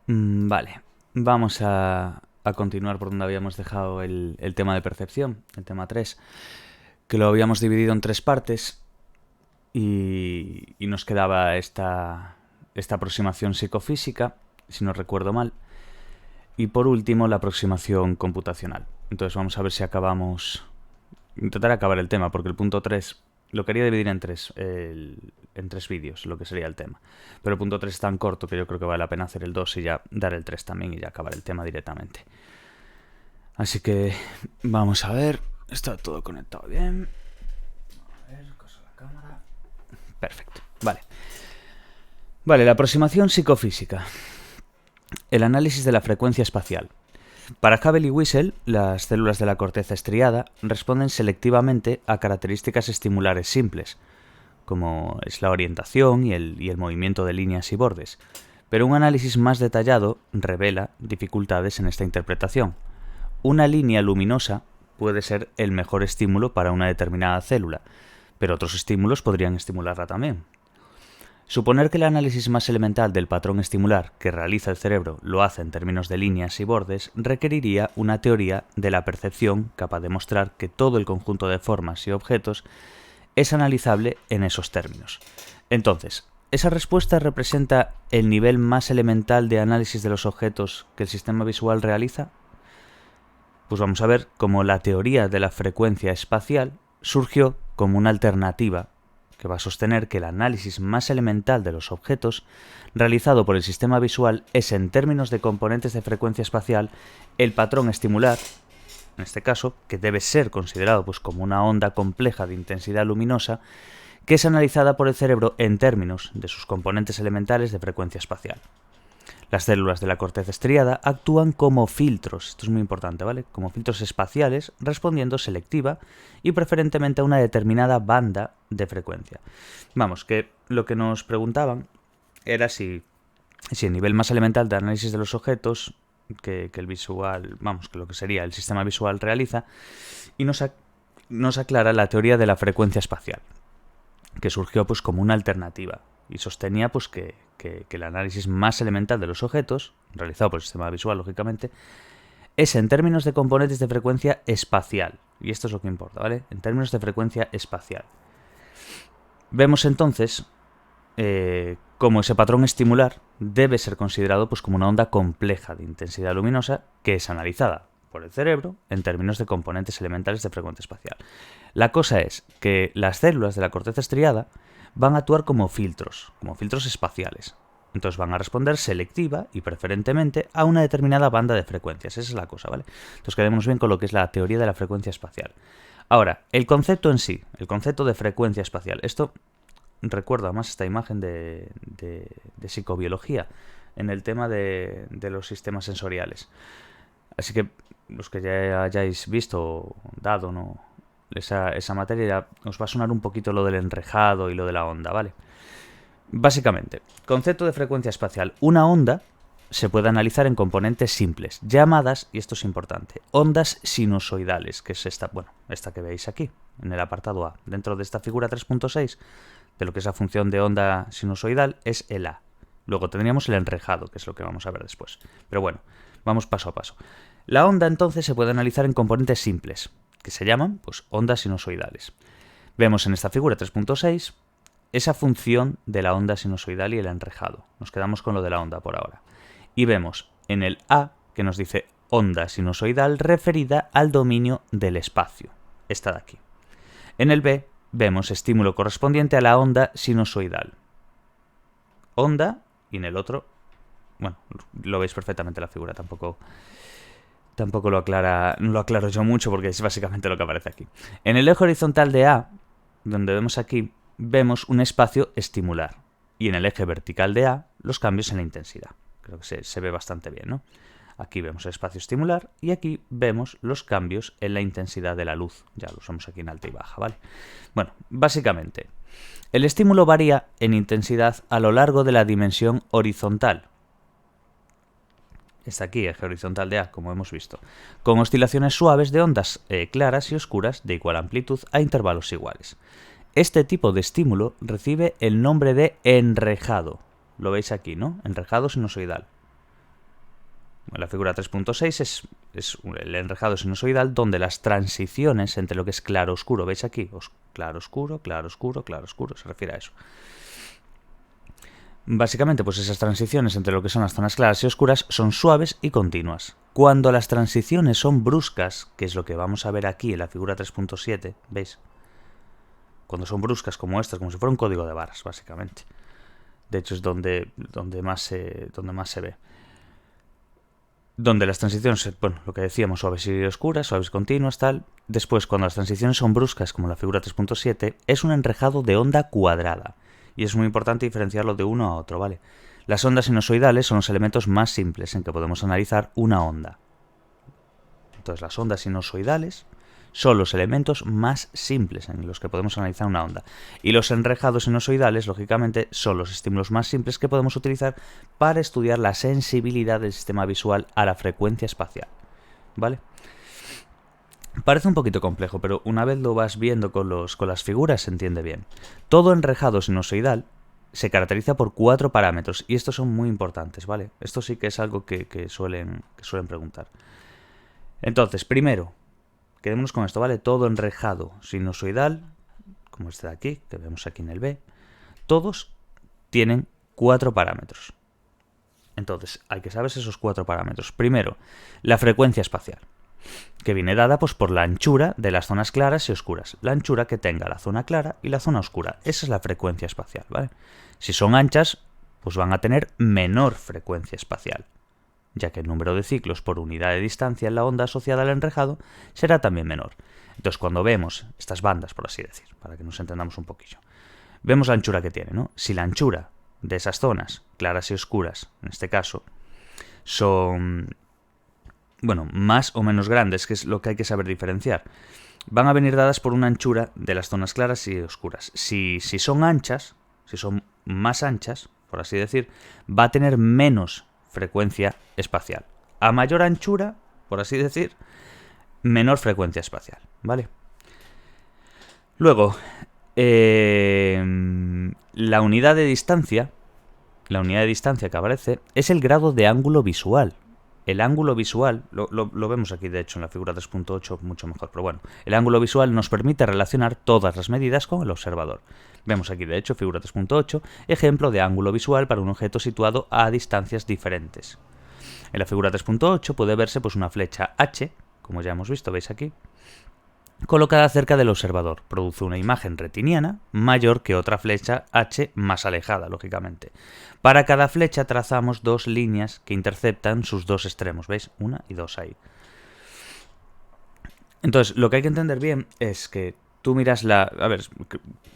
Vale, vamos a continuar por donde habíamos dejado el tema de percepción, el tema 3, que lo habíamos dividido en tres partes y nos quedaba esta aproximación psicofísica, si no recuerdo mal, y por último la aproximación computacional. Entonces vamos a ver si acabamos... Intentar acabar el tema, porque el punto 3 lo quería dividir en tres vídeos, lo que sería el tema. Pero el punto 3 es tan corto que yo creo que vale la pena hacer el 2 y ya dar el 3 también y ya acabar el tema directamente. Así que vamos a ver. Está todo conectado bien. A ver, cosa la cámara. Perfecto. Vale. Vale, la aproximación psicofísica. El análisis de la frecuencia espacial. Para Hubble y Wiesel, las células de la corteza estriada responden selectivamente a características estimulares simples, como es la orientación y el movimiento de líneas y bordes, pero un análisis más detallado revela dificultades en esta interpretación. Una línea luminosa puede ser el mejor estímulo para una determinada célula, pero otros estímulos podrían estimularla también. Suponer que el análisis más elemental del patrón estimular que realiza el cerebro lo hace en términos de líneas y bordes requeriría una teoría de la percepción capaz de mostrar que todo el conjunto de formas y objetos es analizable en esos términos. Entonces, ¿esa respuesta representa el nivel más elemental de análisis de los objetos que el sistema visual realiza? Pues vamos a ver cómo la teoría de la frecuencia espacial surgió como una alternativa que va a sostener que el análisis más elemental de los objetos realizado por el sistema visual es, en términos de componentes de frecuencia espacial, el patrón estimular, en este caso, que debe ser considerado pues, como una onda compleja de intensidad luminosa, que es analizada por el cerebro en términos de sus componentes elementales de frecuencia espacial. Las células de la corteza estriada actúan como filtros, esto es muy importante, ¿vale? Como filtros espaciales, respondiendo selectiva y preferentemente a una determinada banda de frecuencia. Vamos, que lo que nos preguntaban era si el nivel más elemental de análisis de los objetos que el visual, vamos, que lo que sería el sistema visual realiza, y nos aclara la teoría de la frecuencia espacial, que surgió pues como una alternativa y sostenía pues que el análisis más elemental de los objetos, realizado por el sistema visual lógicamente, es en términos de componentes de frecuencia espacial. Y esto es lo que importa, ¿vale? En términos de frecuencia espacial. Vemos entonces cómo ese patrón estimular debe ser considerado pues, como una onda compleja de intensidad luminosa que es analizada por el cerebro en términos de componentes elementales de frecuencia espacial. La cosa es que las células de la corteza estriada van a actuar como filtros espaciales. Entonces van a responder selectiva y preferentemente a una determinada banda de frecuencias. Esa es la cosa, ¿vale? Entonces quedémonos bien con lo que es la teoría de la frecuencia espacial. Ahora, el concepto en sí, el concepto de frecuencia espacial. Esto recuerda más esta imagen de psicobiología en el tema de los sistemas sensoriales. Así que los que ya hayáis visto o dado ¿no? esa materia ya os va a sonar un poquito lo del enrejado y lo de la onda, ¿vale? Básicamente, concepto de frecuencia espacial. Una onda se puede analizar en componentes simples, llamadas, y esto es importante, ondas sinusoidales, que es esta que veis aquí, en el apartado A. Dentro de esta figura 3.6, de lo que es la función de onda sinusoidal, es el A. Luego tendríamos el enrejado, que es lo que vamos a ver después. Pero bueno, vamos paso a paso. La onda entonces se puede analizar en componentes simples, que se llaman pues, ondas sinusoidales. Vemos en esta figura 3.6 esa función de la onda sinusoidal y el enrejado. Nos quedamos con lo de la onda por ahora. Y vemos en el A que nos dice onda sinusoidal referida al dominio del espacio. Esta de aquí. En el B vemos estímulo correspondiente a la onda sinusoidal. Onda y en el otro, bueno, lo veis perfectamente en la figura, tampoco lo aclaro yo mucho porque es básicamente lo que aparece aquí. En el eje horizontal de A, donde vemos aquí, vemos un espacio estimular. Y en el eje vertical de A, los cambios en la intensidad. Creo que se ve bastante bien, ¿no? Aquí vemos el espacio estimular y aquí vemos los cambios en la intensidad de la luz. Ya lo usamos aquí en alta y baja, ¿vale? Bueno, básicamente, el estímulo varía en intensidad a lo largo de la dimensión horizontal. Está aquí, eje horizontal de A, como hemos visto, con oscilaciones suaves de ondas claras y oscuras de igual amplitud a intervalos iguales. Este tipo de estímulo recibe el nombre de enrejado. Lo veis aquí, ¿no? Enrejado sinusoidal. en la figura 3.6 es el enrejado sinusoidal donde las transiciones entre lo que es claro-oscuro, ¿veis aquí? Claro-oscuro, claro-oscuro, claro-oscuro, se refiere a eso. Básicamente, pues esas transiciones entre lo que son las zonas claras y oscuras son suaves y continuas. Cuando las transiciones son bruscas, que es lo que vamos a ver aquí en la figura 3.7, ¿veis? Cuando son bruscas como estas, como si fuera un código de barras, básicamente. De hecho, es donde más se ve. Donde las transiciones, bueno, lo que decíamos, suaves y oscuras, suaves y continuas, tal. Después, cuando las transiciones son bruscas, como la figura 3.7, es un enrejado de onda cuadrada. Y es muy importante diferenciarlo de uno a otro, ¿vale? Las ondas sinusoidales son los elementos más simples en que podemos analizar una onda. Entonces, las ondas sinusoidales son los elementos más simples en los que podemos analizar una onda. Y los enrejados sinusoidales, lógicamente, son los estímulos más simples que podemos utilizar para estudiar la sensibilidad del sistema visual a la frecuencia espacial, ¿vale? Parece un poquito complejo, pero una vez lo vas viendo con las figuras se entiende bien. Todo enrejado sinusoidal se caracteriza por 4 parámetros y estos son muy importantes, ¿vale? Esto sí que es algo que suelen preguntar. Entonces, primero, quedémonos con esto, ¿vale? Todo enrejado sinusoidal, como este de aquí, que vemos aquí en el B, todos tienen 4 parámetros. Entonces, hay que saber esos 4 parámetros. Primero, la frecuencia espacial, que viene dada pues, por la anchura de las zonas claras y oscuras. La anchura que tenga la zona clara y la zona oscura. Esa es la frecuencia espacial, ¿vale? Si son anchas, pues van a tener menor frecuencia espacial, ya que el número de ciclos por unidad de distancia en la onda asociada al enrejado será también menor. Entonces, cuando vemos estas bandas, por así decir, para que nos entendamos un poquillo, vemos la anchura que tiene, ¿no? Si la anchura de esas zonas, claras y oscuras, en este caso, son, bueno, más o menos grandes, que es lo que hay que saber diferenciar, van a venir dadas por una anchura de las zonas claras y oscuras. Si son anchas, si son más anchas, por así decir, va a tener menos frecuencia espacial. A mayor anchura, por así decir, menor frecuencia espacial, ¿vale? Luego, la unidad de distancia que aparece es el grado de ángulo visual. El ángulo visual, lo vemos aquí de hecho en la figura 3.8 mucho mejor, pero bueno, el ángulo visual nos permite relacionar todas las medidas con el observador. Vemos aquí de hecho figura 3.8, ejemplo de ángulo visual para un objeto situado a distancias diferentes. En la figura 3.8 puede verse pues una flecha H, como ya hemos visto, veis aquí, colocada cerca del observador. Produce una imagen retiniana mayor que otra flecha H más alejada, lógicamente. Para cada flecha trazamos 2 líneas que interceptan sus 2 extremos, ¿veis? 1 y 2 ahí. Entonces, lo que hay que entender bien es que tú miras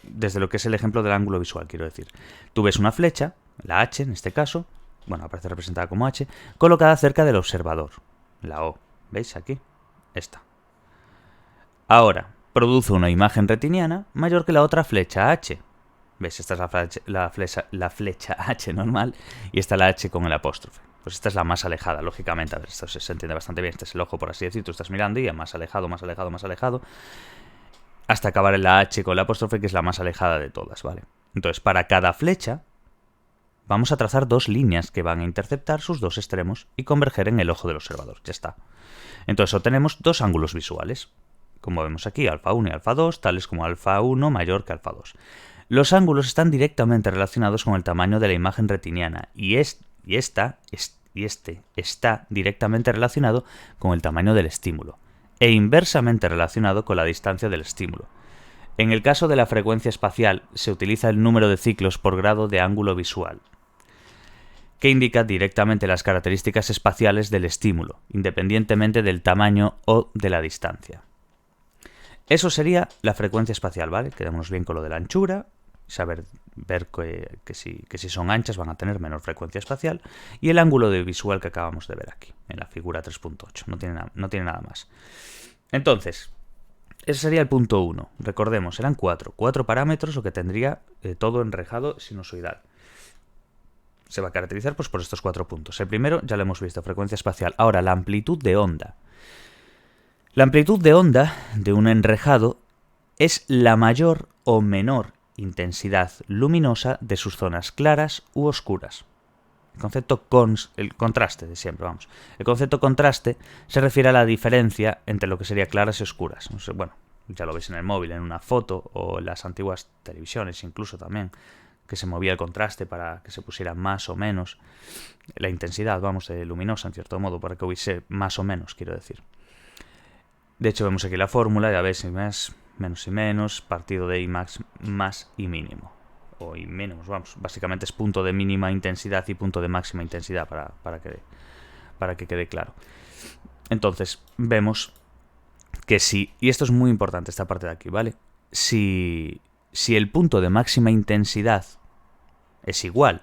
desde lo que es el ejemplo del ángulo visual, quiero decir. Tú ves una flecha, la H en este caso, bueno, aparece representada como H, colocada cerca del observador, la O, ¿veis aquí? Esta. Ahora, produce una imagen retiniana mayor que la otra flecha H. ¿Ves? Esta es la flecha H normal y esta la H con el apóstrofe. Pues esta es la más alejada, lógicamente. A ver, esto se entiende bastante bien. Este es el ojo, por así decir. Tú estás mirando y más alejado, más alejado, más alejado, hasta acabar en la H con el apóstrofe, que es la más alejada de todas, ¿vale? Entonces, para cada flecha vamos a trazar 2 líneas que van a interceptar sus 2 extremos y converger en el ojo del observador. Ya está. Entonces obtenemos 2 ángulos visuales, como vemos aquí, alfa 1 y alfa 2, tales como alfa 1 mayor que alfa 2. Los ángulos están directamente relacionados con el tamaño de la imagen retiniana y este está directamente relacionado con el tamaño del estímulo e inversamente relacionado con la distancia del estímulo. En el caso de la frecuencia espacial se utiliza el número de ciclos por grado de ángulo visual, que indica directamente las características espaciales del estímulo, independientemente del tamaño o de la distancia. Eso sería la frecuencia espacial, ¿vale? Quedémonos bien con lo de la anchura, ver que si son anchas van a tener menor frecuencia espacial, y el ángulo de visual que acabamos de ver aquí, en la figura 3.8, no tiene nada más. Entonces, ese sería el punto 1. Recordemos, eran 4 parámetros lo que tendría todo enrejado sinusoidal. Se va a caracterizar pues, por estos 4 puntos. El primero ya lo hemos visto, frecuencia espacial. Ahora, la amplitud de onda. La amplitud de onda de un enrejado es la mayor o menor intensidad luminosa de sus zonas claras u oscuras. El contraste de siempre, vamos. El concepto contraste se refiere a la diferencia entre lo que sería claras y oscuras. No sé, bueno, ya lo veis en el móvil, en una foto, o en las antiguas televisiones incluso también, que se movía el contraste para que se pusiera más o menos la intensidad, vamos, de luminosa en cierto modo, para que hubiese más o menos, quiero decir. De hecho, vemos aquí la fórmula, ya veis, más, menos y menos, partido de I max más I mínimo. O I mínimos, vamos, básicamente es punto de mínima intensidad y punto de máxima intensidad, para que quede claro. Entonces, vemos que si, y esto es muy importante, esta parte de aquí, ¿vale? Si el punto de máxima intensidad es igual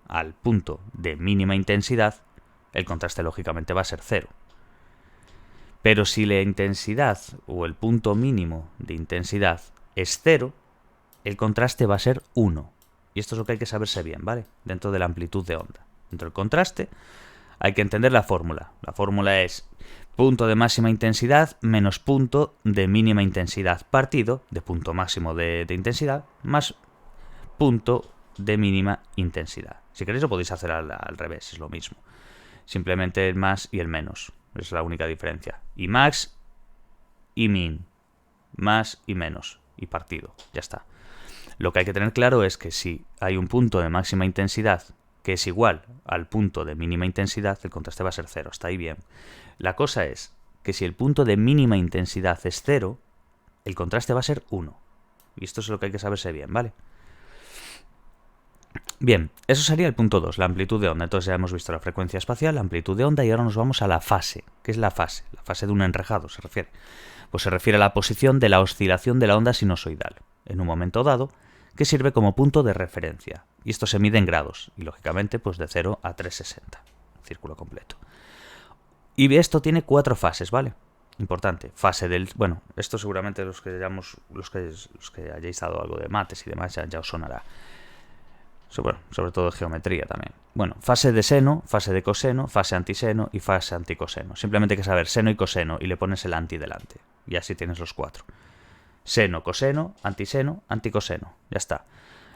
al punto de mínima intensidad, el contraste lógicamente va a ser 0. Pero si la intensidad o el punto mínimo de intensidad es 0, el contraste va a ser 1. Y esto es lo que hay que saberse bien, ¿vale? Dentro de la amplitud de onda. Dentro del contraste hay que entender la fórmula. La fórmula es punto de máxima intensidad menos punto de mínima intensidad partido de punto máximo de intensidad más punto de mínima intensidad. Si queréis lo podéis hacer al revés, es lo mismo. Simplemente el más y el menos. Es la única diferencia. Y max y min. Más y menos. Y partido. Ya está. Lo que hay que tener claro es que si hay un punto de máxima intensidad que es igual al punto de mínima intensidad, el contraste va a ser 0. Está ahí bien. La cosa es que si el punto de mínima intensidad es 0, el contraste va a ser 1. Y esto es lo que hay que saberse bien, ¿vale? Bien, eso sería el punto 2, la amplitud de onda. Entonces ya hemos visto la frecuencia espacial, la amplitud de onda, y ahora nos vamos a la fase. ¿Qué es la fase? La fase de un enrejado se refiere. Pues se refiere a la posición de la oscilación de la onda sinusoidal, en un momento dado, que sirve como punto de referencia. Y esto se mide en grados, y lógicamente pues de 0 a 360, círculo completo. Y esto tiene 4 fases, ¿vale? Importante, fase del... Bueno, esto seguramente los que hayáis dado algo de mates y demás ya os sonará. Bueno, sobre todo de geometría también. Bueno, fase de seno, fase de coseno, fase antiseno y fase anticoseno. Simplemente hay que saber seno y coseno y le pones el anti delante. Y así tienes los 4. Seno, coseno, anticoseno. Ya está.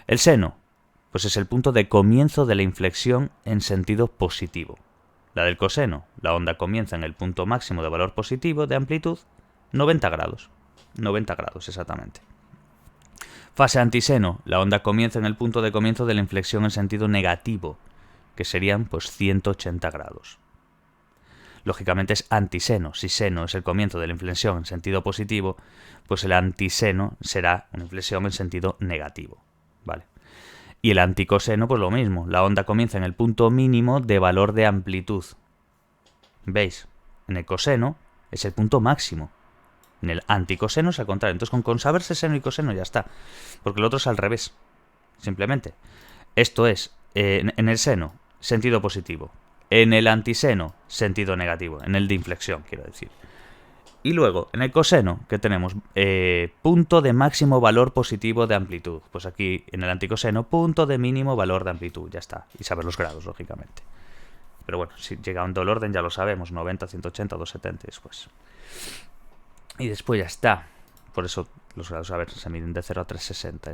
El seno, pues es el punto de comienzo de la inflexión en sentido positivo. La del coseno, la onda comienza en el punto máximo de valor positivo de amplitud, 90 grados. 90 grados, exactamente. Fase antiseno, la onda comienza en el punto de comienzo de la inflexión en sentido negativo, que serían pues 180 grados. Lógicamente es antiseno. Si seno es el comienzo de la inflexión en sentido positivo, pues el antiseno será una inflexión en sentido negativo, ¿vale? Y el anticoseno, pues lo mismo. La onda comienza en el punto mínimo de valor de amplitud. ¿Veis? En el coseno es el punto máximo. En el anticoseno es al contrario. Entonces con saberse seno y coseno ya está. Porque el otro es al revés. Simplemente. Esto es, en el seno, sentido positivo. En el antiseno, sentido negativo. En el de inflexión, quiero decir. Y luego, en el coseno, ¿qué tenemos? Punto de máximo valor positivo de amplitud. Pues aquí, en el anticoseno, punto de mínimo valor de amplitud. Ya está. Y saber los grados, lógicamente. Pero bueno, si llegando el orden ya lo sabemos. 90, 180, 270 después. Y después ya está. Por eso los grados, a ver, se miden de 0 a 360.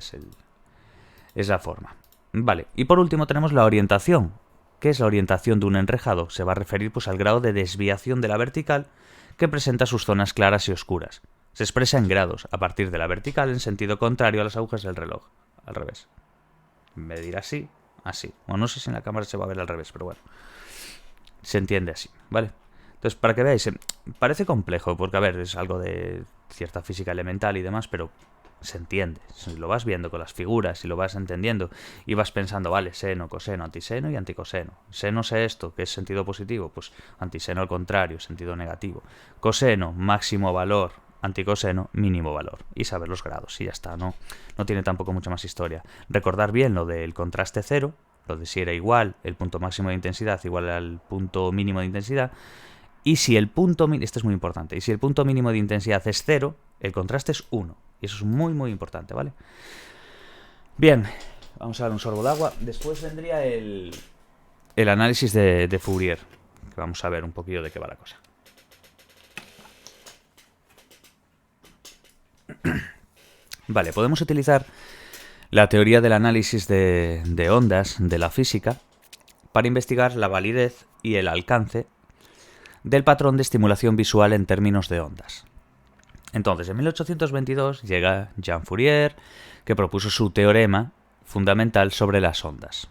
Es la forma. Vale. Y por último tenemos la orientación. ¿Qué es la orientación de un enrejado? Se va a referir pues al grado de desviación de la vertical que presenta sus zonas claras y oscuras. Se expresa en grados, a partir de la vertical en sentido contrario a las agujas del reloj. Al revés. Medir así, así. Bueno, no sé si en la cámara se va a ver al revés, pero bueno. Se entiende así, ¿vale? Entonces, para que veáis, parece complejo, porque a ver, es algo de cierta física elemental y demás, pero se entiende. Si lo vas viendo con las figuras y lo vas entendiendo y vas pensando, vale, seno, coseno, antiseno y anticoseno. Seno sé esto, que es sentido positivo, pues antiseno al contrario, sentido negativo. Coseno, máximo valor, anticoseno, mínimo valor. Y saber los grados, y ya está, no tiene tampoco mucha más historia. Recordar bien lo del contraste cero, lo de si era igual el punto máximo de intensidad igual al punto mínimo de intensidad. Y si el punto, esto es muy importante, y si el punto mínimo de intensidad es 0, el contraste es 1. Y eso es muy, muy importante, ¿vale? Bien, vamos a dar un sorbo de agua. Después vendría el análisis de Fourier, que vamos a ver un poquillo de qué va la cosa. Vale, podemos utilizar la teoría del análisis de ondas de la física para investigar la validez y el alcance del patrón de estimulación visual en términos de ondas. Entonces, en 1822 llega Jean Fourier, que propuso su teorema fundamental sobre las ondas.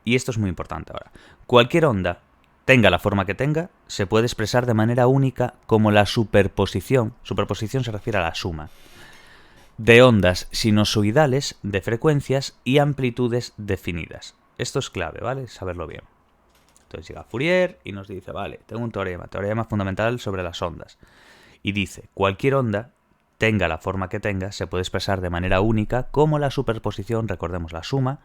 Y esto es muy importante ahora. Cualquier onda, tenga la forma que tenga, se puede expresar de manera única como la superposición. Superposición se refiere a la suma de ondas sinusoidales de frecuencias y amplitudes definidas. Esto es clave, ¿vale? Saberlo bien. Entonces llega Fourier y nos dice, vale, tengo un teorema fundamental sobre las ondas. Y dice, cualquier onda, tenga la forma que tenga, se puede expresar de manera única como la superposición, recordemos la suma,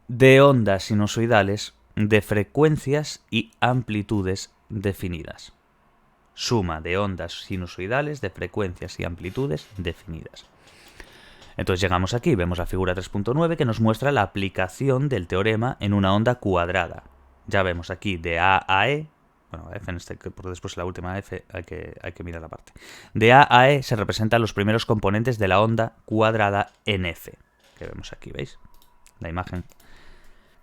de ondas sinusoidales de frecuencias y amplitudes definidas. Suma de ondas sinusoidales de frecuencias y amplitudes definidas. Entonces llegamos aquí, vemos la figura 3.9 que nos muestra la aplicación del teorema en una onda cuadrada. Ya vemos aquí de A a E, bueno, F en este, porque después la última F hay que mirar la parte. De A a E se representan los primeros componentes de la onda cuadrada en F, que vemos aquí, ¿veis? La imagen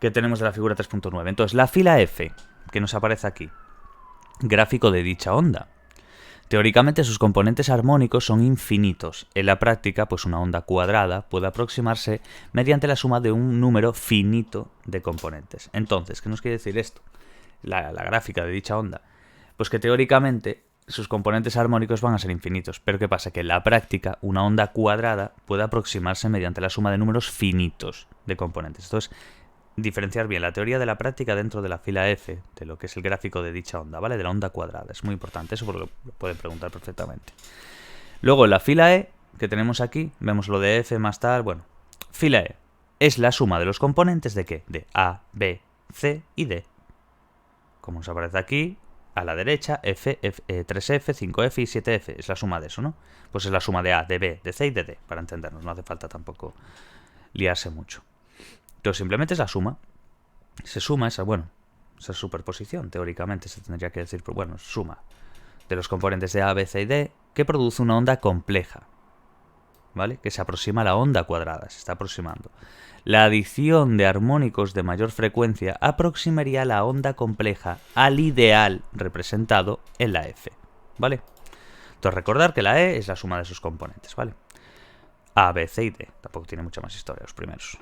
que tenemos de la figura 3.9. Entonces, la fila F, que nos aparece aquí, gráfico de dicha onda. Teóricamente sus componentes armónicos son infinitos. En la práctica, pues una onda cuadrada puede aproximarse mediante la suma de un número finito de componentes. Entonces, ¿qué nos quiere decir esto? La gráfica de dicha onda. Pues que teóricamente sus componentes armónicos van a ser infinitos. Pero ¿qué pasa? Que en la práctica una onda cuadrada puede aproximarse mediante la suma de números finitos de componentes. Entonces, diferenciar bien la teoría de la práctica dentro de la fila F, de lo que es el gráfico de dicha onda, ¿vale? De la onda cuadrada. Es muy importante eso porque lo pueden preguntar perfectamente. Luego en la fila E, que tenemos aquí, vemos lo de F más tal, bueno. Fila E es la suma de los componentes de ¿qué? De A, B, C y D. Como nos aparece aquí, a la derecha, 3F, 5F y 7F. Es la suma de eso, ¿no? Pues es la suma de A, de B, de C y de D, para entendernos. No hace falta tampoco liarse mucho. Entonces simplemente es la suma. Se suma esa superposición, teóricamente se tendría que decir, pero bueno, suma de los componentes de A, B, C y D, que produce una onda compleja, ¿vale? Que se aproxima a la onda cuadrada, se está aproximando. La adición de armónicos de mayor frecuencia aproximaría la onda compleja al ideal representado en la F, ¿vale? Entonces recordar que la E es la suma de sus componentes, ¿vale? A, B, C y D. Tampoco tiene mucha más historia los primeros.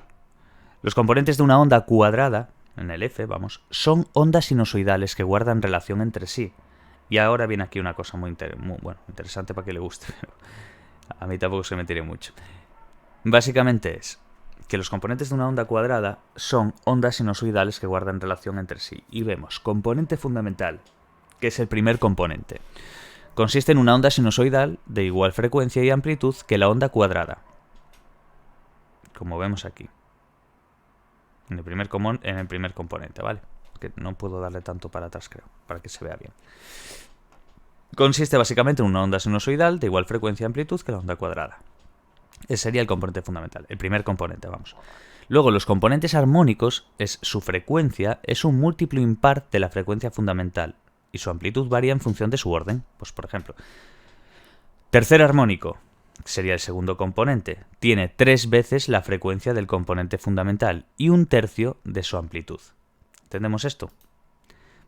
Los componentes de una onda cuadrada, en el F, vamos, son ondas sinusoidales que guardan relación entre sí. Y ahora viene aquí una cosa muy interesante para que le guste, pero a mí tampoco se me tire mucho. Básicamente es que los componentes de una onda cuadrada son ondas sinusoidales que guardan relación entre sí. Y vemos componente fundamental, que es el primer componente. Consiste en una onda sinusoidal de igual frecuencia y amplitud que la onda cuadrada, como vemos aquí. En el primer componente, ¿vale? Que no puedo darle tanto para atrás, creo, para que se vea bien. Consiste básicamente en una onda sinusoidal de igual frecuencia y amplitud que la onda cuadrada. Ese sería el componente fundamental, el primer componente, vamos. Luego, los componentes armónicos, su frecuencia es un múltiplo impar de la frecuencia fundamental y su amplitud varía en función de su orden. Pues, por ejemplo, tercer armónico, sería el segundo componente, tiene 3 veces la frecuencia del componente fundamental y 1/3 de su amplitud. ¿Entendemos esto?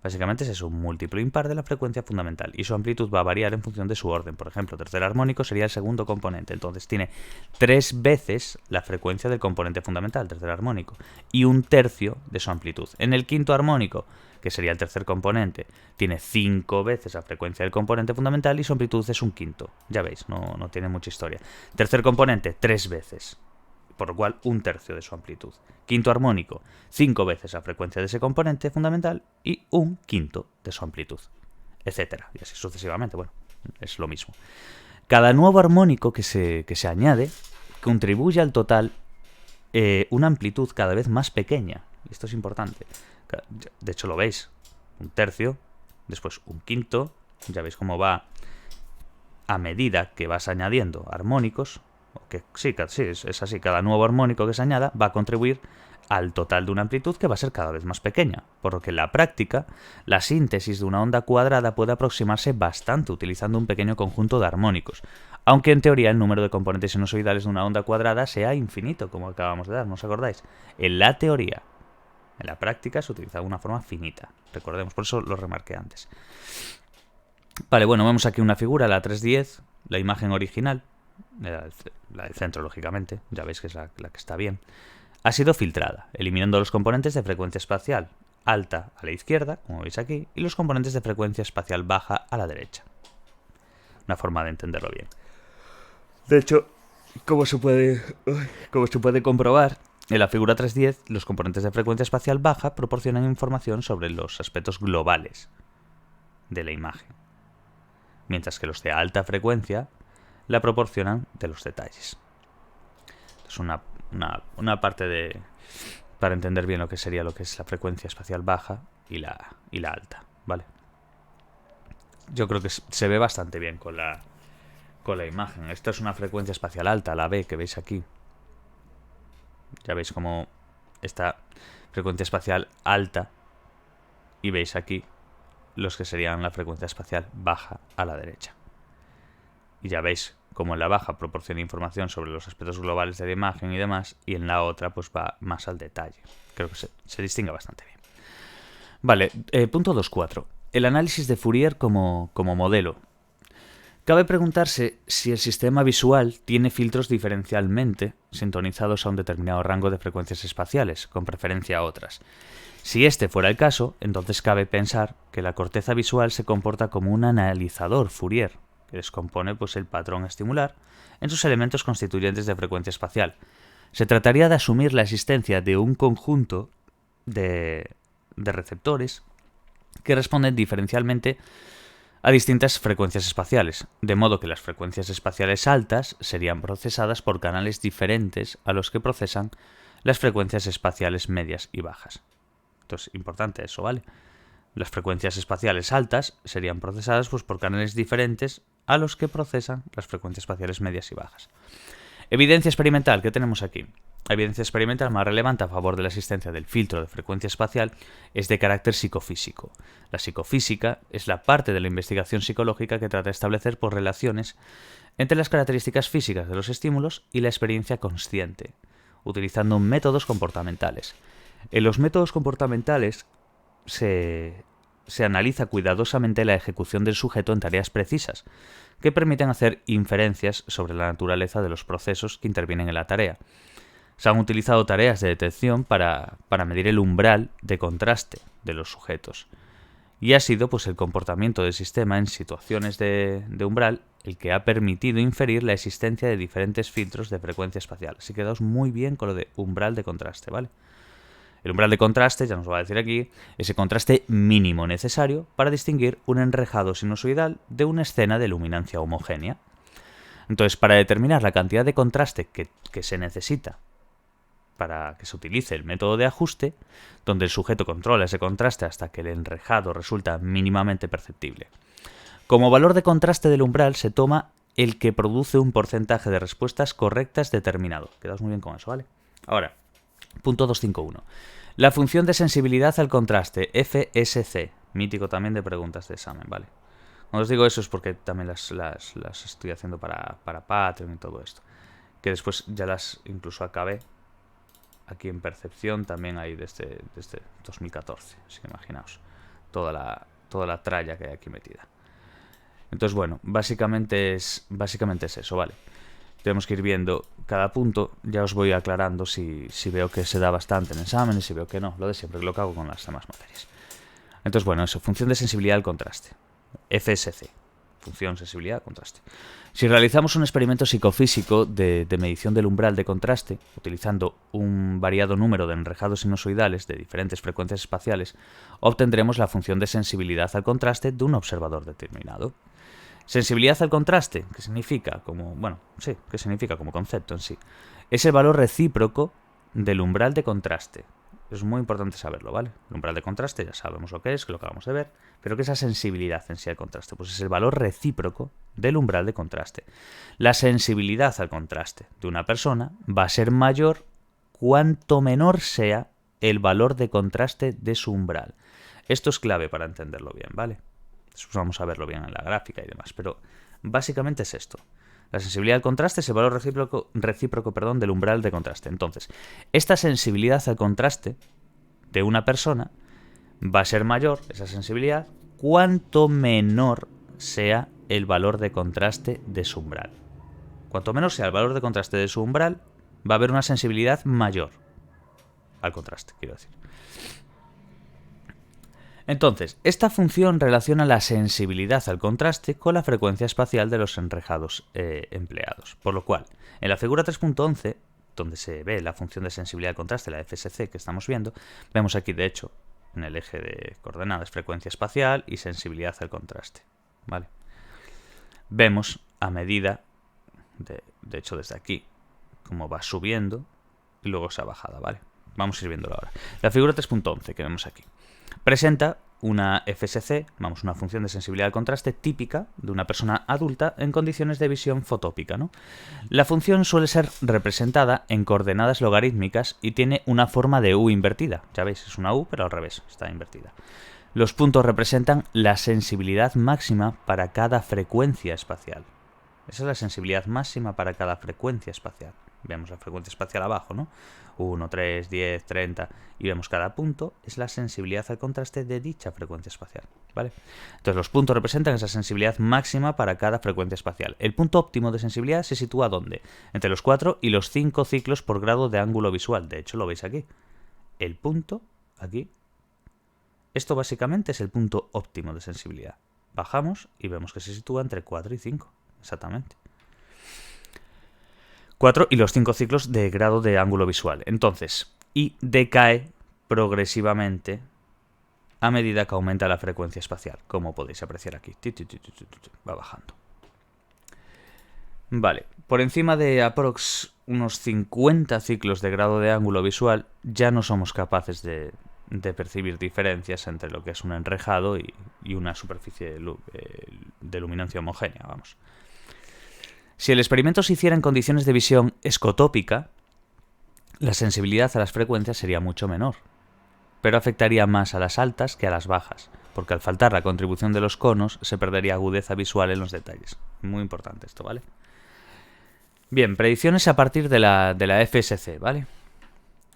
Básicamente es un múltiplo impar de la frecuencia fundamental y su amplitud va a variar en función de su orden. Por ejemplo, tercer armónico sería el segundo componente, entonces tiene 3 veces la frecuencia del componente fundamental, tercer armónico, y 1/3 de su amplitud. En el quinto armónico, que sería el tercer componente, tiene 5 veces la frecuencia del componente fundamental y su amplitud es 1/5. Ya veis, no tiene mucha historia. Tercer componente, 3 veces, por lo cual 1/3 de su amplitud. Quinto armónico, 5 veces la frecuencia de ese componente fundamental y 1/5 de su amplitud, etcétera. Y así sucesivamente, bueno, es lo mismo. Cada nuevo armónico que se añade contribuye al total una amplitud cada vez más pequeña. Y esto es importante. De hecho lo veis, 1/3, después 1/5, ya veis cómo va a medida que vas añadiendo armónicos. Sí, es así, cada nuevo armónico que se añada va a contribuir al total de una amplitud que va a ser cada vez más pequeña, por lo que en la práctica la síntesis de una onda cuadrada puede aproximarse bastante utilizando un pequeño conjunto de armónicos, aunque en teoría el número de componentes sinusoidales de una onda cuadrada sea infinito, como acabamos de dar, ¿no os acordáis? En la teoría. En la práctica se utiliza de una forma finita. Recordemos, por eso lo remarqué antes. Vale, bueno, vemos aquí una figura, la 310, la imagen original, la del centro, lógicamente, ya veis que es la que está bien, ha sido filtrada, eliminando los componentes de frecuencia espacial alta a la izquierda, como veis aquí, y los componentes de frecuencia espacial baja a la derecha. Una forma de entenderlo bien. De hecho, como se puede comprobar, en la figura 310, los componentes de frecuencia espacial baja proporcionan información sobre los aspectos globales de la imagen, mientras que los de alta frecuencia la proporcionan de los detalles. Es una parte de... para entender bien lo que sería lo que es la frecuencia espacial baja y la alta, ¿vale? Yo creo que se ve bastante bien con la imagen. Esto es una frecuencia espacial alta, la B, que veis aquí. Ya veis como esta frecuencia espacial alta, y veis aquí los que serían la frecuencia espacial baja a la derecha. Y ya veis como en la baja proporciona información sobre los aspectos globales de la imagen y demás, y en la otra pues va más al detalle. Creo que se distingue bastante bien. Vale, punto 2.4. El análisis de Fourier como modelo. Cabe preguntarse si el sistema visual tiene filtros diferencialmente sintonizados a un determinado rango de frecuencias espaciales, con preferencia a otras. Si este fuera el caso, entonces cabe pensar que la corteza visual se comporta como un analizador Fourier, que descompone pues, el patrón a estimular en sus elementos constituyentes de frecuencia espacial. Se trataría de asumir la existencia de un conjunto de receptores que responden diferencialmente a distintas frecuencias espaciales, de modo que las frecuencias espaciales altas serían procesadas por canales diferentes a los que procesan las frecuencias espaciales medias y bajas. Entonces, importante eso, ¿vale? Las frecuencias espaciales altas serían procesadas pues, por canales diferentes a los que procesan las frecuencias espaciales medias y bajas. Evidencia experimental, ¿qué tenemos aquí? La evidencia experimental más relevante a favor de la existencia del filtro de frecuencia espacial es de carácter psicofísico. La psicofísica es la parte de la investigación psicológica que trata de establecer por relaciones entre las características físicas de los estímulos y la experiencia consciente, utilizando métodos comportamentales. En los métodos comportamentales se analiza cuidadosamente la ejecución del sujeto en tareas precisas, que permiten hacer inferencias sobre la naturaleza de los procesos que intervienen en la tarea. Se han utilizado tareas de detección para medir el umbral de contraste de los sujetos. Y ha sido pues, el comportamiento del sistema en situaciones de umbral el que ha permitido inferir la existencia de diferentes filtros de frecuencia espacial. Así que quedaos muy bien con lo de umbral de contraste, ¿vale? El umbral de contraste, ya nos va a decir aquí, es el contraste mínimo necesario para distinguir un enrejado sinusoidal de una escena de luminancia homogénea. Entonces, para determinar la cantidad de contraste que se necesita para que se utilice el método de ajuste, donde el sujeto controla ese contraste hasta que el enrejado resulta mínimamente perceptible. Como valor de contraste del umbral se toma el que produce un porcentaje de respuestas correctas determinado. Quedaos muy bien con eso, ¿vale? Ahora, punto 251. La función de sensibilidad al contraste, FSC, mítico también de preguntas de examen, ¿vale? Cuando os digo eso es porque también las estoy haciendo para Patreon y todo esto. Que después ya las incluso acabé. Aquí en percepción también hay desde 2014, así que imaginaos toda la tralla que hay aquí metida. Entonces, bueno, básicamente es eso, ¿vale? Tenemos que ir viendo cada punto, ya os voy aclarando si veo que se da bastante en exámenes, si veo que no, lo de siempre, lo que hago con las demás materias. Entonces, bueno, eso, función de sensibilidad al contraste, FSC, función sensibilidad al contraste. Si realizamos un experimento psicofísico de medición del umbral de contraste, utilizando un variado número de enrejados sinusoidales de diferentes frecuencias espaciales, obtendremos la función de sensibilidad al contraste de un observador determinado. Sensibilidad al contraste, ¿qué significa? ¿Qué significa como concepto en sí? Es el valor recíproco del umbral de contraste. Es muy importante saberlo, ¿vale? El umbral de contraste ya sabemos lo que es, que lo acabamos de ver, pero ¿qué es esa sensibilidad en sí al contraste? Pues es el valor recíproco del umbral de contraste. La sensibilidad al contraste de una persona va a ser mayor cuanto menor sea el valor de contraste de su umbral. Esto es clave para entenderlo bien, ¿vale? Después vamos a verlo bien en la gráfica y demás, pero básicamente es esto. La sensibilidad al contraste es el valor recíproco del umbral de contraste. Entonces, esta sensibilidad al contraste de una persona va a ser mayor, esa sensibilidad, cuanto menor sea el valor de contraste de su umbral. Cuanto menor sea el valor de contraste de su umbral, va a haber una sensibilidad mayor al contraste, quiero decir. Entonces, esta función relaciona la sensibilidad al contraste con la frecuencia espacial de los enrejados empleados. Por lo cual, en la figura 3.11, donde se ve la función de sensibilidad al contraste, la FSC que estamos viendo, vemos aquí, de hecho, en el eje de coordenadas, frecuencia espacial y sensibilidad al contraste. ¿Vale? Vemos a medida, de hecho desde aquí, cómo va subiendo y luego esa bajada, ¿vale? Vamos a ir viéndolo ahora. La figura 3.11 que vemos aquí presenta una FSC, una función de sensibilidad al contraste típica de una persona adulta en condiciones de visión fotópica, ¿no? La función suele ser representada en coordenadas logarítmicas y tiene una forma de U invertida. Ya veis, es una U, pero al revés, está invertida. Los puntos representan la sensibilidad máxima para cada frecuencia espacial. Esa es la sensibilidad máxima para cada frecuencia espacial. Vemos la frecuencia espacial abajo, ¿no? 1, 3, 10, 30, y vemos cada punto es la sensibilidad al contraste de dicha frecuencia espacial, ¿vale? Entonces los puntos representan esa sensibilidad máxima para cada frecuencia espacial. El punto óptimo de sensibilidad se sitúa ¿dónde? Entre los 4 y los 5 ciclos por grado de ángulo visual. De hecho, lo veis aquí. El punto, aquí. Esto básicamente es el punto óptimo de sensibilidad. Bajamos y vemos que se sitúa entre 4 y 5, exactamente. 4 y los 5 ciclos de grado de ángulo visual. Entonces, y decae progresivamente a medida que aumenta la frecuencia espacial, como podéis apreciar aquí. Va bajando. Vale, por encima de aprox unos 50 ciclos de grado de ángulo visual, ya no somos capaces de percibir diferencias entre lo que es un enrejado y una superficie de luminancia homogénea, vamos. Si el experimento se hiciera en condiciones de visión escotópica, la sensibilidad a las frecuencias sería mucho menor, pero afectaría más a las altas que a las bajas, porque al faltar la contribución de los conos se perdería agudeza visual en los detalles. Muy importante esto, ¿vale? Bien, predicciones a partir de la FSC, ¿vale?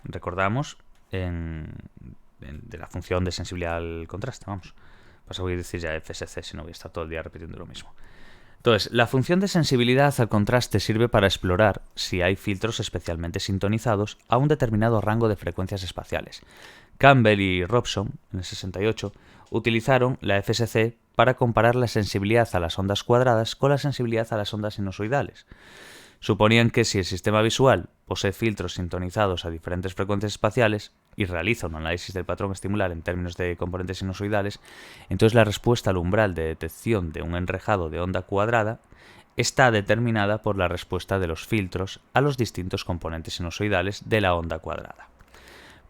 Recordamos de la función de sensibilidad al contraste, vamos. Pues voy a decir ya FSC, si no voy a estar todo el día repitiendo lo mismo. Entonces, la función de sensibilidad al contraste sirve para explorar si hay filtros especialmente sintonizados a un determinado rango de frecuencias espaciales. Campbell y Robson, en el 68, utilizaron la FSC para comparar la sensibilidad a las ondas cuadradas con la sensibilidad a las ondas sinusoidales. Suponían que si el sistema visual posee filtros sintonizados a diferentes frecuencias espaciales y realiza un análisis del patrón estimular en términos de componentes sinusoidales, entonces la respuesta al umbral de detección de un enrejado de onda cuadrada está determinada por la respuesta de los filtros a los distintos componentes sinusoidales de la onda cuadrada.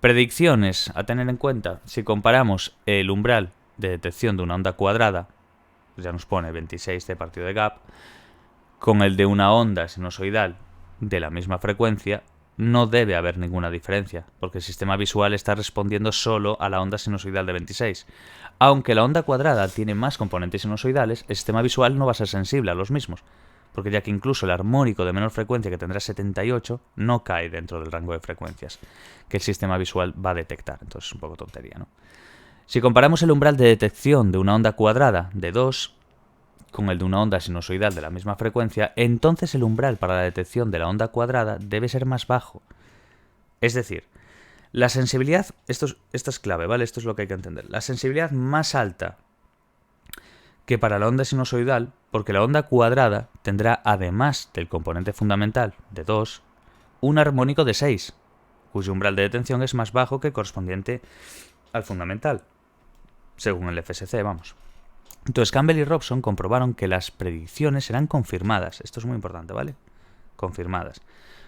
Predicciones a tener en cuenta: si comparamos el umbral de detección de una onda cuadrada, pues ya nos pone 26 de partido de gap, con el de una onda sinusoidal de la misma frecuencia, no debe haber ninguna diferencia, porque el sistema visual está respondiendo solo a la onda sinusoidal de 26. Aunque la onda cuadrada tiene más componentes sinusoidales, el sistema visual no va a ser sensible a los mismos, porque ya que incluso el armónico de menor frecuencia, que tendrá 78, no cae dentro del rango de frecuencias que el sistema visual va a detectar. Entonces es un poco tontería, ¿no? Si comparamos el umbral de detección de una onda cuadrada de 2 con el de una onda sinusoidal de la misma frecuencia, entonces el umbral para la detección de la onda cuadrada debe ser más bajo. Es decir, la sensibilidad, esto es clave, ¿vale? Esto es lo que hay que entender. La sensibilidad más alta que para la onda sinusoidal, porque la onda cuadrada tendrá, además del componente fundamental de 2, un armónico de 6, cuyo umbral de detención es más bajo que el correspondiente al fundamental, según el FSC, vamos. Entonces Campbell y Robson comprobaron que las predicciones eran confirmadas. Esto es muy importante, ¿vale? Confirmadas.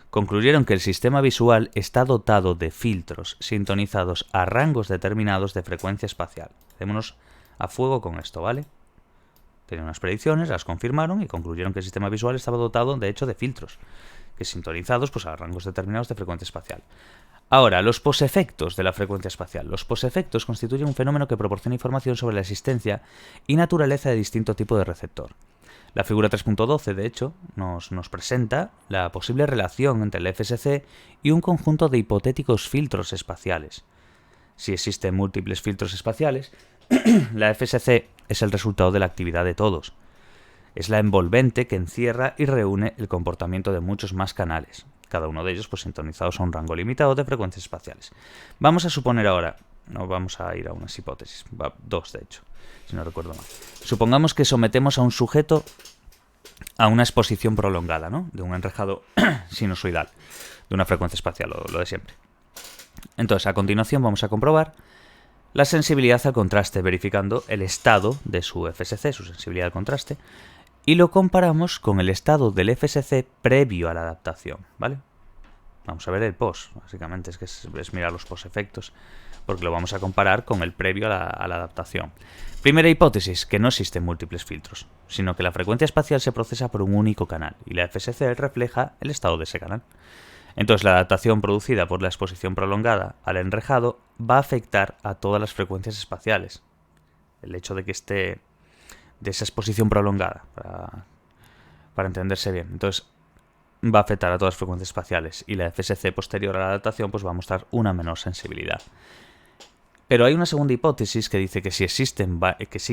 Concluyeron que el sistema visual está dotado de filtros sintonizados a rangos determinados de frecuencia espacial. Démonos a fuego con esto, ¿vale? Tenían unas predicciones, las confirmaron y concluyeron que el sistema visual estaba dotado, de hecho, de filtros, que sintonizados pues, a rangos determinados de frecuencia espacial. Ahora, los posefectos de la frecuencia espacial. Los posefectos constituyen un fenómeno que proporciona información sobre la existencia y naturaleza de distinto tipo de receptor. La figura 3.12, de hecho, nos presenta la posible relación entre el FSC y un conjunto de hipotéticos filtros espaciales. Si existen múltiples filtros espaciales, la FSC es el resultado de la actividad de todos. Es la envolvente que encierra y reúne el comportamiento de muchos más canales, cada uno de ellos pues sintonizados a un rango limitado de frecuencias espaciales. Vamos a suponer ahora, no vamos a ir a unas hipótesis, dos de hecho, si no recuerdo mal. Supongamos que sometemos a un sujeto a una exposición prolongada, ¿no?, de un enrejado sinusoidal, de una frecuencia espacial, lo de siempre. Entonces, a continuación vamos a comprobar la sensibilidad al contraste, verificando el estado de su FSC, su sensibilidad al contraste, y lo comparamos con el estado del FSC previo a la adaptación, ¿vale? Vamos a ver el post, básicamente es mirar los post-efectos, porque lo vamos a comparar con el previo a la adaptación. Primera hipótesis, que no existen múltiples filtros, sino que la frecuencia espacial se procesa por un único canal, y la FSC refleja el estado de ese canal. Entonces, la adaptación producida por la exposición prolongada al enrejado va a afectar a todas las frecuencias espaciales. El hecho de que esté de esa exposición prolongada, para entenderse bien. Entonces, va a afectar a todas las frecuencias espaciales y la FSC posterior a la adaptación pues va a mostrar una menor sensibilidad. Pero hay una segunda hipótesis que dice que sí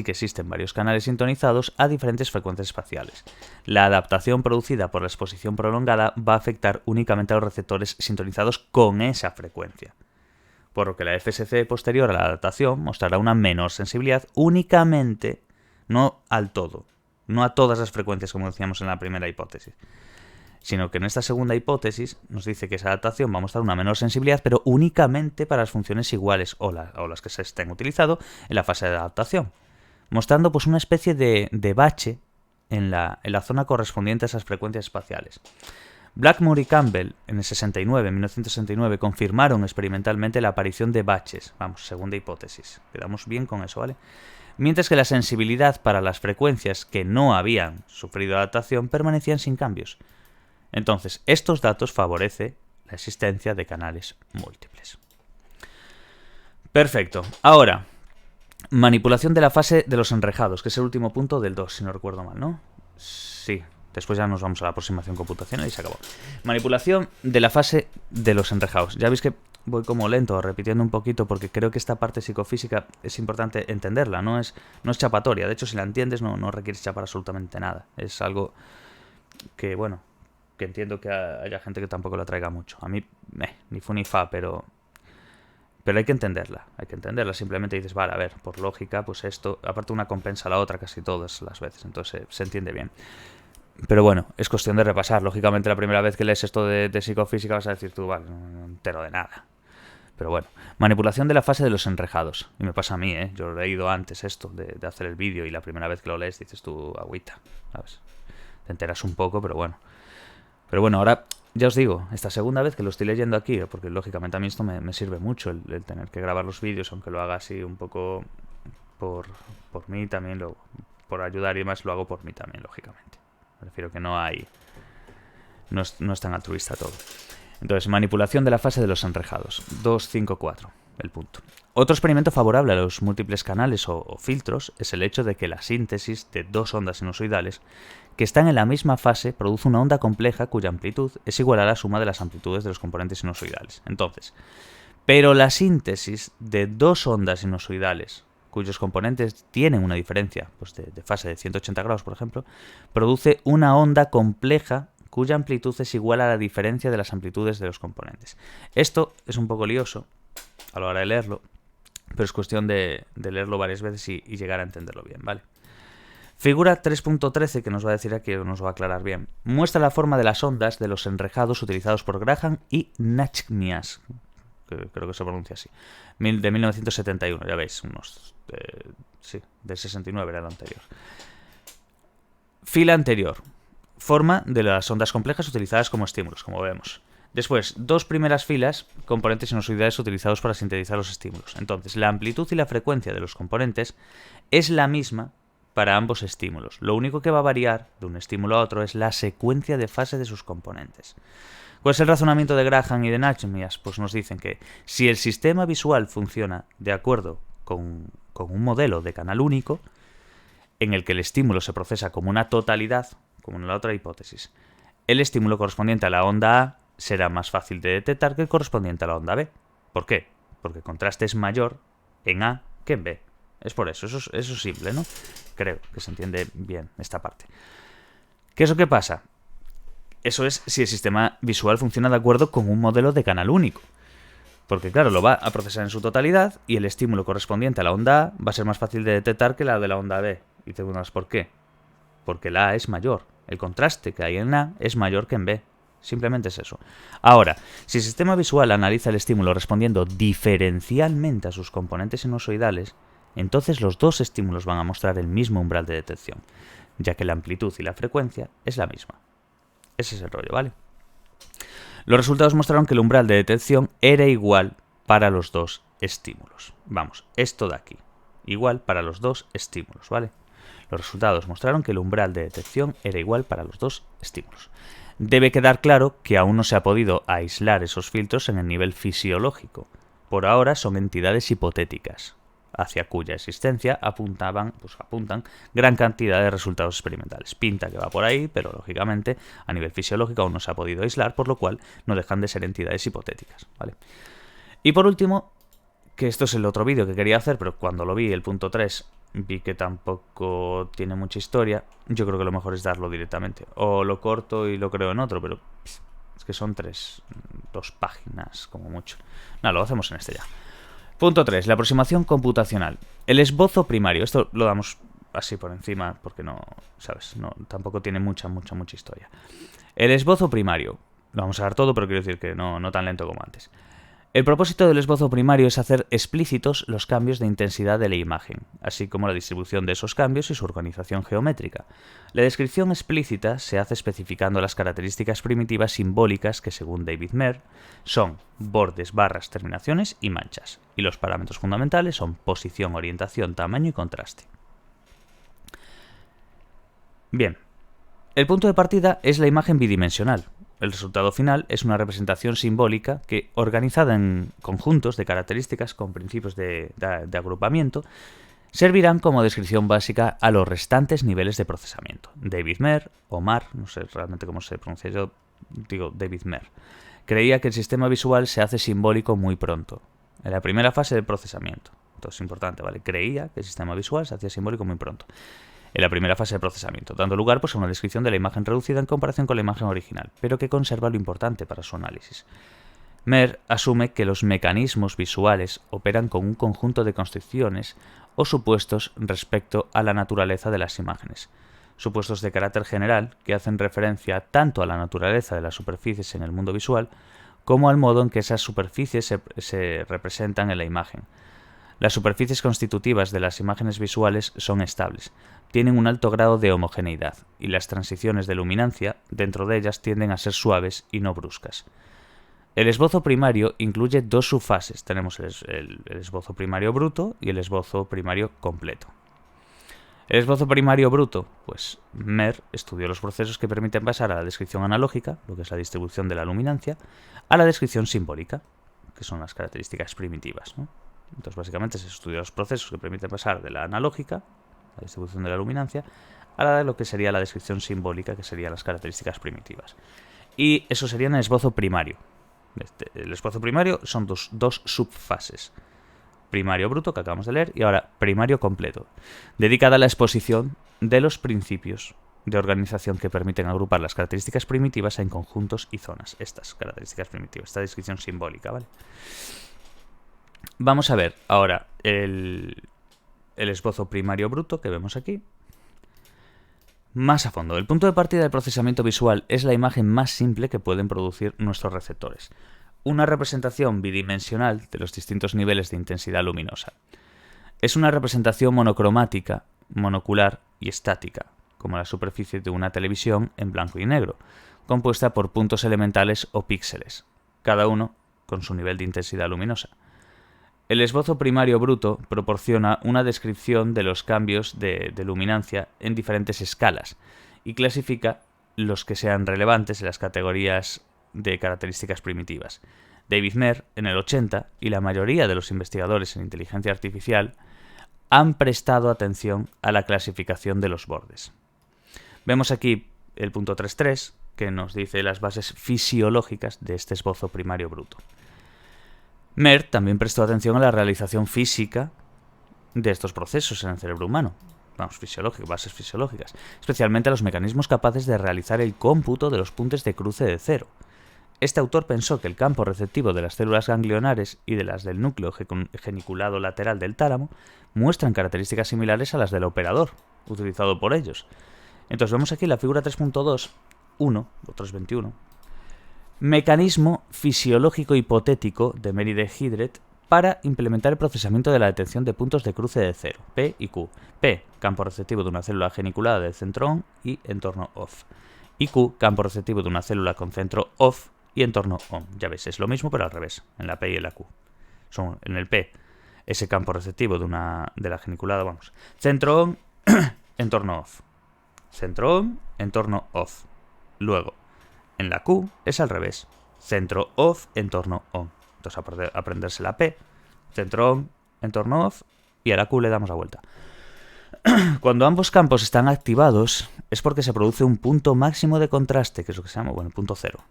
que existen varios canales sintonizados a diferentes frecuencias espaciales. La adaptación producida por la exposición prolongada va a afectar únicamente a los receptores sintonizados con esa frecuencia, por lo que la FSC posterior a la adaptación mostrará una menor sensibilidad únicamente, no al todo, no a todas las frecuencias como decíamos en la primera hipótesis, sino que en esta segunda hipótesis nos dice que esa adaptación va a mostrar una menor sensibilidad, pero únicamente para las funciones iguales o las que se estén utilizando en la fase de adaptación, mostrando pues una especie de bache en la zona correspondiente a esas frecuencias espaciales. Blackmore y Campbell en 1969 confirmaron experimentalmente la aparición de baches, segunda hipótesis, quedamos bien con eso, ¿vale? Mientras que la sensibilidad para las frecuencias que no habían sufrido adaptación permanecían sin cambios. Entonces, estos datos favorecen la existencia de canales múltiples. Perfecto. Ahora, manipulación de la fase de los enrejados, que es el último punto del 2, si no recuerdo mal, ¿no? Sí. Después ya nos vamos a la aproximación computacional y se acabó. Manipulación de la fase de los enrejados. Ya veis que voy como lento, repitiendo un poquito, porque creo que esta parte psicofísica es importante entenderla, no es chapatoria. De hecho, si la entiendes, no requieres chapar absolutamente nada. Es algo que, bueno, que entiendo que haya gente que tampoco la traiga mucho. A mí, ni fu ni fa, pero hay que entenderla. Simplemente dices, vale, a ver, por lógica, pues esto, aparte una compensa a la otra casi todas las veces, entonces se entiende bien. Pero bueno, es cuestión de repasar. Lógicamente, la primera vez que lees esto de psicofísica vas a decir tú, vale, no entero de nada. Pero bueno, manipulación de la fase de los enrejados. Y me pasa a mí, yo lo he leído antes esto, de hacer el vídeo, y la primera vez que lo lees dices tú, agüita, ¿sabes? Te enteras un poco, pero bueno. Pero bueno, ahora ya os digo, esta segunda vez que lo estoy leyendo aquí, porque lógicamente a mí esto me sirve mucho, el tener que grabar los vídeos, aunque lo haga así un poco por mí también, por ayudar y demás, lo hago por mí también, lógicamente. Me refiero que no es tan altruista todo. Entonces, manipulación de la fase de los enrejados. 254, el punto. Otro experimento favorable a los múltiples canales o filtros es el hecho de que la síntesis de dos ondas sinusoidales que están en la misma fase produce una onda compleja cuya amplitud es igual a la suma de las amplitudes de los componentes sinusoidales. Entonces, pero la síntesis de dos ondas sinusoidales cuyos componentes tienen una diferencia pues de fase de 180 grados, por ejemplo, produce una onda compleja cuya amplitud es igual a la diferencia de las amplitudes de los componentes. Esto es un poco lioso a la hora de leerlo, pero es cuestión de leerlo varias veces y llegar a entenderlo bien, ¿vale? Figura 3.13, que nos va a decir aquí, nos va a aclarar bien, muestra la forma de las ondas de los enrejados utilizados por Graham y Nachmias, que creo que se pronuncia así, de 1971, ya veis, del 69 era el anterior. Fila anterior, forma de las ondas complejas utilizadas como estímulos, como vemos. Después, dos primeras filas, componentes sinusoidales utilizados para sintetizar los estímulos. Entonces, la amplitud y la frecuencia de los componentes es la misma para ambos estímulos. Lo único que va a variar de un estímulo a otro es la secuencia de fase de sus componentes. ¿Cuál es el razonamiento de Graham y de Nachmias? Pues nos dicen que si el sistema visual funciona de acuerdo con un modelo de canal único, en el que el estímulo se procesa como una totalidad, como en la otra hipótesis, el estímulo correspondiente a la onda A será más fácil de detectar que el correspondiente a la onda B. ¿Por qué? porque el contraste es mayor en A que en B. Es por eso, eso es simple, ¿no? Creo que se entiende bien esta parte. ¿Qué es lo que pasa? Eso es si el sistema visual funciona de acuerdo con un modelo de canal único. Porque claro, lo va a procesar en su totalidad y el estímulo correspondiente a la onda A va a ser más fácil de detectar que la de la onda B. Y te preguntas ¿por qué? Porque la A es mayor. El contraste que hay en A es mayor que en B. Simplemente es eso. Ahora, si el sistema visual analiza el estímulo respondiendo diferencialmente a sus componentes sinusoidales, entonces los dos estímulos van a mostrar el mismo umbral de detección, ya que la amplitud y la frecuencia es la misma. Ese es el rollo, ¿vale? Los resultados mostraron que el umbral de detección era igual para los dos estímulos. Vamos, esto de aquí. Igual para los dos estímulos, ¿vale? Los resultados mostraron que el umbral de detección era igual para los dos estímulos. Debe quedar claro que aún no se ha podido aislar esos filtros en el nivel fisiológico. Por ahora son entidades hipotéticas, hacia cuya existencia apuntan gran cantidad de resultados experimentales. Pinta que va por ahí, pero lógicamente a nivel fisiológico aún no se ha podido aislar, por lo cual no dejan de ser entidades hipotéticas, ¿vale? Y por último, que esto es el otro vídeo que quería hacer, pero cuando lo vi, el punto 3, vi que tampoco tiene mucha historia. Yo creo que lo mejor es darlo directamente. O lo corto y lo creo en otro, pero es que son 2 páginas como mucho. Nada, lo hacemos en este ya. Punto 3. La aproximación computacional. El esbozo primario. Esto lo damos así por encima porque no, ¿sabes? No, tampoco tiene mucha historia. El esbozo primario. Lo vamos a dar todo, pero quiero decir que no tan lento como antes. El propósito del esbozo primario es hacer explícitos los cambios de intensidad de la imagen, así como la distribución de esos cambios y su organización geométrica. La descripción explícita se hace especificando las características primitivas simbólicas que, según David Mehr, son bordes, barras, terminaciones y manchas, y los parámetros fundamentales son posición, orientación, tamaño y contraste. Bien, el punto de partida es la imagen bidimensional. El resultado final es una representación simbólica que, organizada en conjuntos de características con principios de agrupamiento, servirán como descripción básica a los restantes niveles de procesamiento. David Mehr, o Mar, no sé realmente cómo se pronuncia, yo digo David Mehr, creía que el sistema visual se hace simbólico muy pronto, en la primera fase del procesamiento. Esto es importante, ¿vale? Creía que el sistema visual se hacía simbólico muy pronto, en la primera fase de procesamiento, dando lugar a una descripción de la imagen reducida en comparación con la imagen original, pero que conserva lo importante para su análisis. Mehr asume que los mecanismos visuales operan con un conjunto de constricciones o supuestos respecto a la naturaleza de las imágenes, supuestos de carácter general que hacen referencia tanto a la naturaleza de las superficies en el mundo visual como al modo en que esas superficies se representan en la imagen. Las superficies constitutivas de las imágenes visuales son estables, tienen un alto grado de homogeneidad, y las transiciones de luminancia dentro de ellas tienden a ser suaves y no bruscas. El esbozo primario incluye 2 subfases. Tenemos el esbozo primario bruto y el esbozo primario completo. El esbozo primario bruto, pues Mehr estudió los procesos que permiten pasar a la descripción analógica, lo que es la distribución de la luminancia, a la descripción simbólica, que son las características primitivas, ¿no? Entonces, básicamente se estudian los procesos que permiten pasar de la analógica, la distribución de la luminancia, a la de lo que sería la descripción simbólica, que serían las características primitivas. Y eso sería en el esbozo primario. El esbozo primario son dos subfases. Primario bruto, que acabamos de leer, y ahora primario completo, dedicada a la exposición de los principios de organización que permiten agrupar las características primitivas en conjuntos y zonas. Estas características primitivas, esta descripción simbólica, ¿vale? Vamos a ver ahora el esbozo primario bruto que vemos aquí. Más a fondo, el punto de partida del procesamiento visual es la imagen más simple que pueden producir nuestros receptores. Una representación bidimensional de los distintos niveles de intensidad luminosa. Es una representación monocromática, monocular y estática, como la superficie de una televisión en blanco y negro, compuesta por puntos elementales o píxeles, cada uno con su nivel de intensidad luminosa. El esbozo primario bruto proporciona una descripción de los cambios de luminancia en diferentes escalas y clasifica los que sean relevantes en las categorías de características primitivas. David Mehr, en el 80, y la mayoría de los investigadores en inteligencia artificial han prestado atención a la clasificación de los bordes. Vemos aquí el punto 3.3, que nos dice las bases fisiológicas de este esbozo primario bruto. Merck también prestó atención a la realización física de estos procesos en el cerebro humano, bases fisiológicas, especialmente a los mecanismos capaces de realizar el cómputo de los puntos de cruce de cero. Este autor pensó que el campo receptivo de las células ganglionares y de las del núcleo geniculado lateral del tálamo muestran características similares a las del operador, utilizado por ellos. Entonces vemos aquí la figura 3.2.1 o 3.21. Mecanismo fisiológico hipotético de Merry de Hydret para implementar el procesamiento de la detección de puntos de cruce de cero, P y Q. P, campo receptivo de una célula geniculada del centro ON y entorno OFF. Y Q, campo receptivo de una célula con centro OFF y entorno ON. Ya ves, es lo mismo pero al revés, en la P y en la Q. Son en el P, ese campo receptivo de la geniculada, centro ON, entorno OFF. Centro ON, entorno OFF. Luego, en la Q es al revés, centro OFF, entorno ON. Entonces aprenderse la P, centro ON, entorno OFF, y a la Q le damos la vuelta. Cuando ambos campos están activados es porque se produce un punto máximo de contraste, que es lo que se llama, punto cero.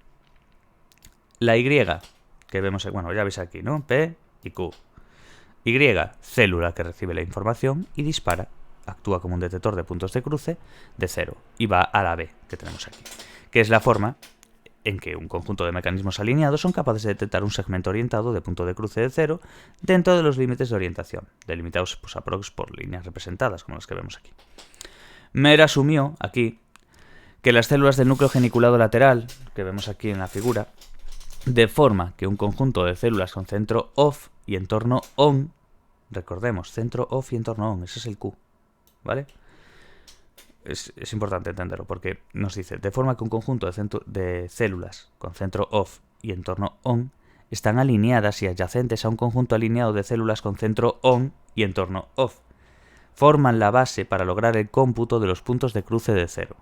La Y, que vemos, ya veis aquí, ¿no? P y Q. Y, célula que recibe la información y dispara, actúa como un detector de puntos de cruce de cero y va a la B, que tenemos aquí, que es la forma en que un conjunto de mecanismos alineados son capaces de detectar un segmento orientado de punto de cruce de cero dentro de los límites de orientación, delimitados aprox por líneas representadas, como las que vemos aquí. Merck asumió aquí que las células del núcleo geniculado lateral, que vemos aquí en la figura, de forma que un conjunto de células con centro OFF y entorno ON, recordemos, centro OFF y entorno ON, ese es el Q, ¿vale? Es importante entenderlo porque nos dice, de forma que un conjunto de células con centro OFF y entorno ON están alineadas y adyacentes a un conjunto alineado de células con centro ON y entorno OFF. Forman la base para lograr el cómputo de los puntos de cruce de cero.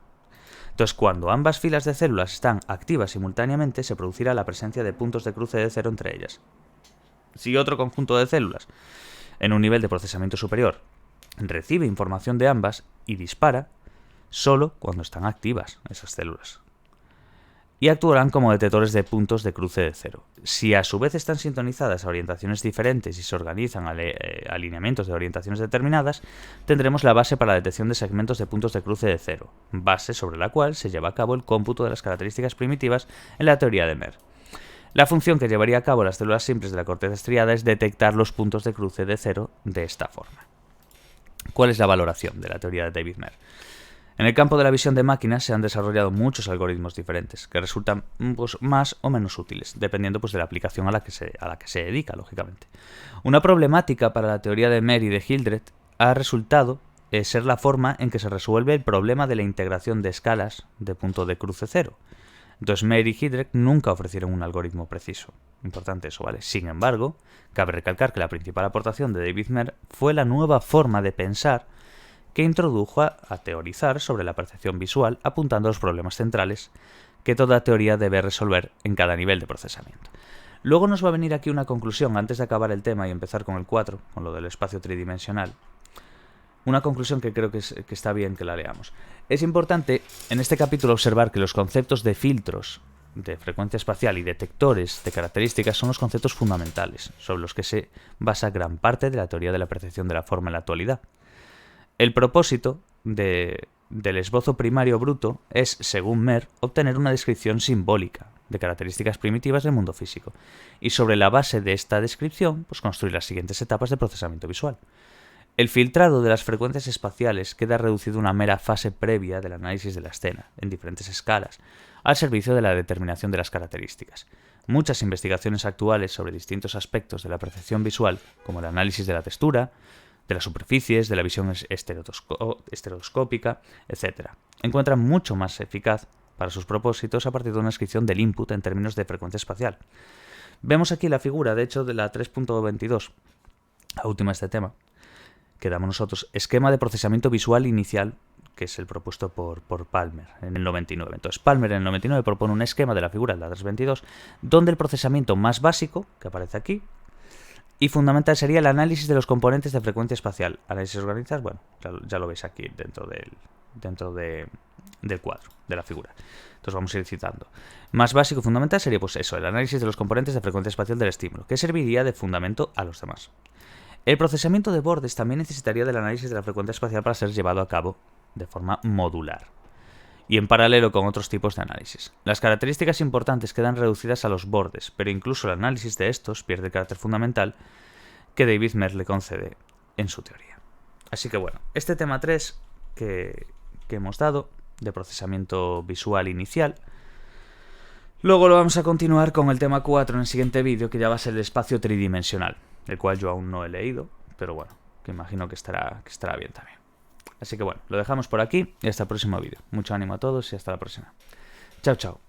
Entonces, cuando ambas filas de células están activas simultáneamente, se producirá la presencia de puntos de cruce de cero entre ellas. Si otro conjunto de células, en un nivel de procesamiento superior, recibe información de ambas y dispara, solo cuando están activas esas células. Y actuarán como detectores de puntos de cruce de cero. Si a su vez están sintonizadas a orientaciones diferentes y se organizan a alineamientos de orientaciones determinadas, tendremos la base para la detección de segmentos de puntos de cruce de cero, base sobre la cual se lleva a cabo el cómputo de las características primitivas en la teoría de Merck. La función que llevaría a cabo las células simples de la corteza estriada es detectar los puntos de cruce de cero de esta forma. ¿Cuál es la valoración de la teoría de David Merck? En el campo de la visión de máquinas se han desarrollado muchos algoritmos diferentes, que resultan más o menos útiles, dependiendo de la aplicación a la que se dedica, lógicamente. Una problemática para la teoría de Merck y de Hildreth ha resultado ser la forma en que se resuelve el problema de la integración de escalas de punto de cruce cero. Entonces Merck y Hildreth nunca ofrecieron un algoritmo preciso. Importante eso, ¿vale? Sin embargo, cabe recalcar que la principal aportación de David Merck fue la nueva forma de pensar que introdujo a teorizar sobre la percepción visual, apuntando a los problemas centrales que toda teoría debe resolver en cada nivel de procesamiento. Luego nos va a venir aquí una conclusión, antes de acabar el tema y empezar con el 4, con lo del espacio tridimensional. Una conclusión que creo que está bien que la leamos. Es importante en este capítulo observar que los conceptos de filtros de frecuencia espacial y detectores de características son los conceptos fundamentales, sobre los que se basa gran parte de la teoría de la percepción de la forma en la actualidad. El propósito del esbozo primario bruto es, según Merck, obtener una descripción simbólica de características primitivas del mundo físico, y sobre la base de esta descripción, construir las siguientes etapas de procesamiento visual. El filtrado de las frecuencias espaciales queda reducido a una mera fase previa del análisis de la escena, en diferentes escalas, al servicio de la determinación de las características. Muchas investigaciones actuales sobre distintos aspectos de la percepción visual, como el análisis de la textura, de las superficies, de la visión estereoscópica, etc., encuentran mucho más eficaz para sus propósitos a partir de una descripción del input en términos de frecuencia espacial. Vemos aquí la figura, de hecho, de la 3.22, la última de este tema, que damos nosotros, esquema de procesamiento visual inicial, que es el propuesto por Palmer en el 99. Entonces, Palmer en el 99 propone un esquema de la figura de la 3.22, donde el procesamiento más básico, que aparece aquí, y fundamental sería el análisis de los componentes de frecuencia espacial. Análisis organizadas, ya lo veis aquí dentro dentro del cuadro, de la figura. Entonces vamos a ir citando. Más básico y fundamental sería pues eso, el análisis de los componentes de frecuencia espacial del estímulo, que serviría de fundamento a los demás. El procesamiento de bordes también necesitaría del análisis de la frecuencia espacial para ser llevado a cabo de forma modular y en paralelo con otros tipos de análisis. Las características importantes quedan reducidas a los bordes, pero incluso el análisis de estos pierde el carácter fundamental que David Merle le concede en su teoría. Así que bueno, este tema 3 que hemos dado, de procesamiento visual inicial, luego lo vamos a continuar con el tema 4 en el siguiente vídeo, que ya va a ser el espacio tridimensional, el cual yo aún no he leído, pero bueno, que imagino que estará bien también. Así que bueno, lo dejamos por aquí y hasta el próximo vídeo. Mucho ánimo a todos y hasta la próxima. Chao, chao.